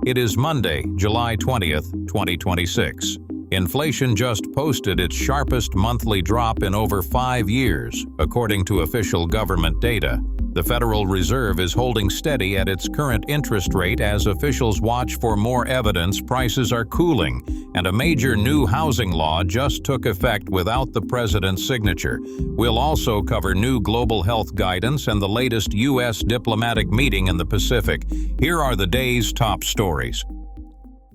It is Monday, July 20th, 2026. Inflation just posted its sharpest monthly drop in over 5 years, according to official government data. The Federal Reserve is holding steady at its current interest rate as officials watch for more evidence prices are cooling, and a major new housing law just took effect without the president's signature. We'll also cover new global health guidance and the latest U.S. diplomatic meeting in the Pacific. Here are the day's top stories.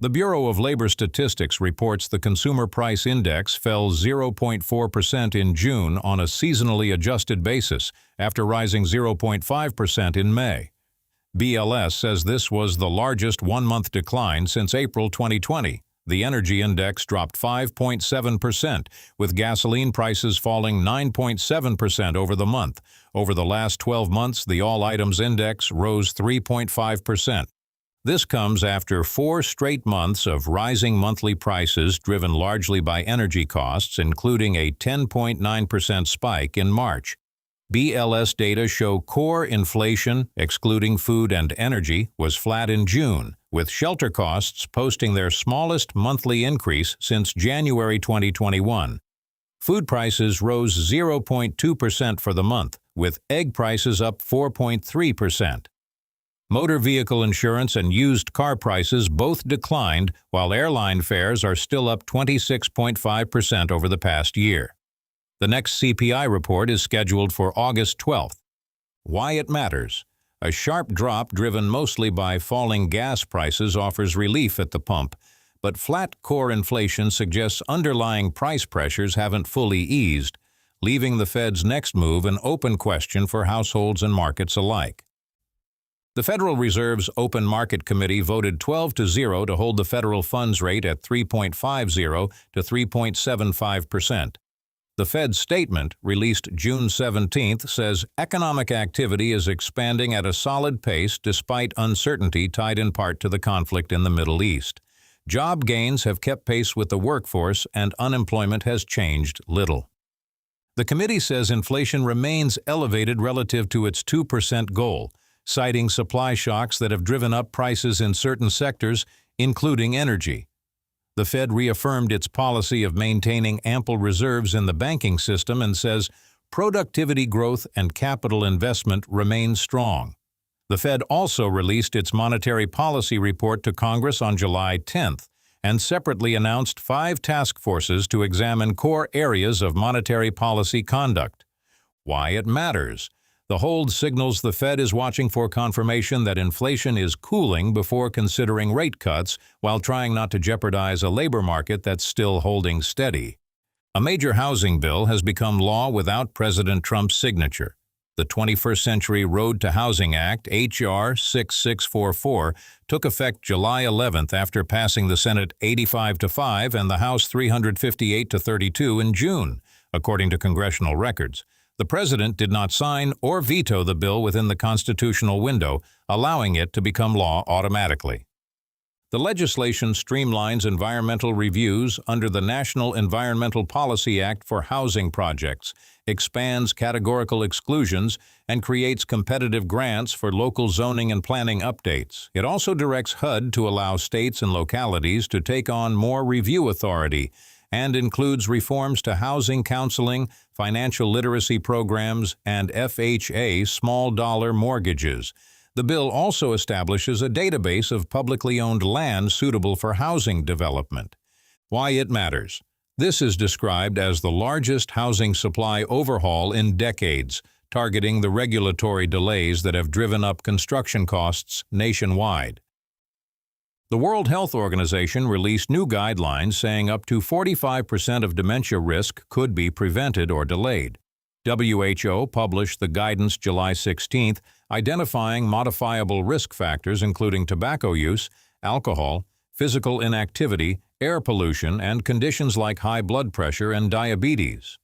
The Bureau of Labor Statistics reports the Consumer Price Index fell 0.4% in June on a seasonally adjusted basis, after rising 0.5% in May. BLS says this was the largest one-month decline since April 2020. The energy index dropped 5.7%, with gasoline prices falling 9.7% over the month. Over the last 12 months, the all-items index rose 3.5%. This comes after 4 straight months of rising monthly prices driven largely by energy costs, including a 10.9% spike in March. BLS data show core inflation, excluding food and energy, was flat in June, with shelter costs posting their smallest monthly increase since January 2021. Food prices rose 0.2% for the month, with egg prices up 4.3%. Motor vehicle insurance and used car prices both declined, while airline fares are still up 26.5% over the past year. The next CPI report is scheduled for August 12th. Why it matters. A sharp drop driven mostly by falling gas prices offers relief at the pump, but flat core inflation suggests underlying price pressures haven't fully eased, leaving the Fed's next move an open question for households and markets alike. The Federal Reserve's Open Market Committee voted 12-0 to hold the federal funds rate at 3.50 to 3.75%. The Fed's statement, released June 17th, says economic activity is expanding at a solid pace despite uncertainty tied in part to the conflict in the Middle East. Job gains have kept pace with the workforce, and unemployment has changed little. The committee says inflation remains elevated relative to its 2% goal, citing supply shocks that have driven up prices in certain sectors, including energy. The Fed reaffirmed its policy of maintaining ample reserves in the banking system and says productivity growth and capital investment remain strong. The Fed also released its monetary policy report to Congress on July 10th and separately announced 5 task forces to examine core areas of monetary policy conduct. Why it matters. The hold signals the Fed is watching for confirmation that inflation is cooling before considering rate cuts, while trying not to jeopardize a labor market that's still holding steady. A major housing bill has become law without President Trump's signature. The 21st Century Road to Housing Act, H.R. 6644, took effect July 11th after passing the Senate 85-5 and the House 358-32 in June, according to congressional records. The president did not sign or veto the bill within the constitutional window, allowing it to become law automatically. The legislation streamlines environmental reviews under the National Environmental Policy Act for housing projects, expands categorical exclusions, and creates competitive grants for local zoning and planning updates. It also directs HUD to allow states and localities to take on more review authority, and includes reforms to housing counseling, financial literacy programs, and FHA small-dollar mortgages. The bill also establishes a database of publicly owned land suitable for housing development. Why it matters. This is described as the largest housing supply overhaul in decades, targeting the regulatory delays that have driven up construction costs nationwide. The World Health Organization released new guidelines saying up to 45% of dementia risk could be prevented or delayed. WHO published the guidance July 16th, identifying modifiable risk factors including tobacco use, alcohol, physical inactivity, air pollution, and conditions like high blood pressure and diabetes.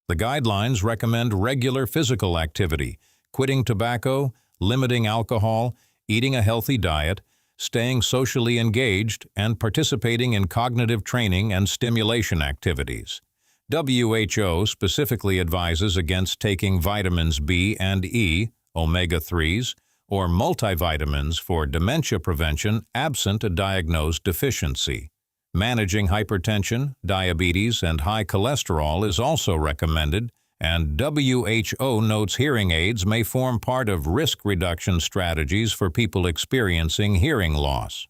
The guidelines recommend regular physical activity, quitting tobacco, limiting alcohol, eating a healthy diet, staying socially engaged, and participating in cognitive training and stimulation activities. WHO specifically advises against taking vitamins B and E, omega-3s, or multivitamins for dementia prevention absent a diagnosed deficiency. Managing hypertension, diabetes, and high cholesterol is also recommended, and WHO notes hearing aids may form part of risk reduction strategies for people experiencing hearing loss.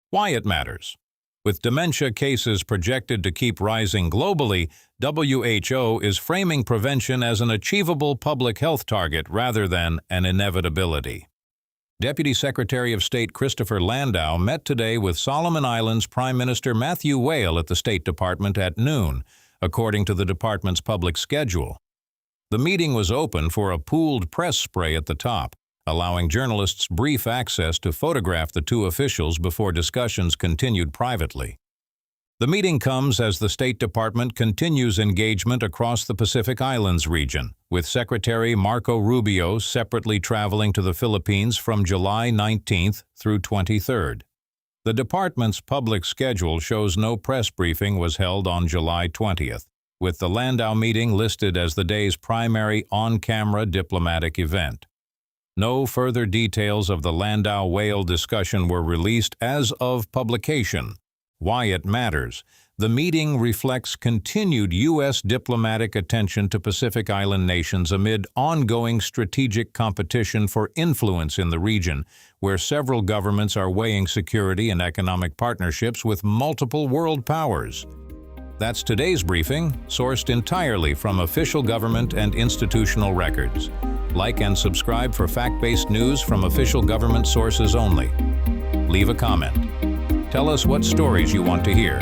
Why it matters. With dementia cases projected to keep rising globally, WHO is framing prevention as an achievable public health target rather than an inevitability. Deputy Secretary of State Christopher Landau met today with Solomon Islands Prime Minister Matthew Whale at the State Department at noon, according to the department's public schedule. The meeting was open for a pooled press spray at the top, allowing journalists brief access to photograph the two officials before discussions continued privately. The meeting comes as the State Department continues engagement across the Pacific Islands region, with Secretary Marco Rubio separately traveling to the Philippines from July 19th through 23rd. The department's public schedule shows no press briefing was held on July 20th, with the Landau meeting listed as the day's primary on-camera diplomatic event. No further details of the Landau-Whale discussion were released as of publication. Why it matters. The meeting reflects continued U.S. diplomatic attention to Pacific Island nations amid ongoing strategic competition for influence in the region, where several governments are weighing security and economic partnerships with multiple world powers. That's today's briefing, sourced entirely from official government and institutional records. Like and subscribe for fact-based news from official government sources only. Leave a comment. Tell us what stories you want to hear.